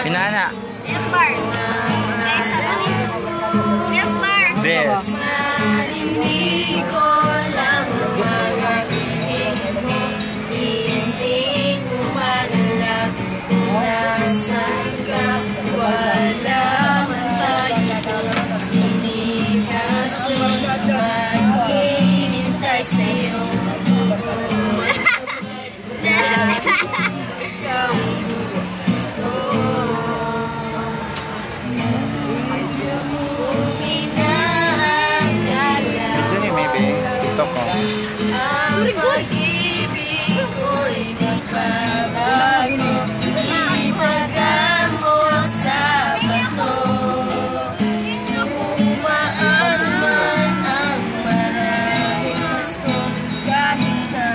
Pinana. Milk bar. Guys, ano yun? Milk bar. Yes. Hindi ko lang hindi ko malala nasan ka, wala man tayo indikasyon maghihintay sa'yo. Sorry, good. Pag-ibig ko'y magbabago, itagan mo sa bato. Umaan man ang maraming gusto, kahit na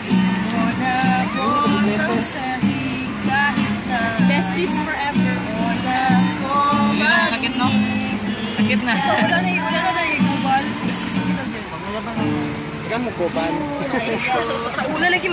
di mo nabot ang sarili, kahit na besties forever mo na ko mag-ibig. Sakit, no? Sakit na. Wala na yung global. Kamu ko ban. Sa una lagi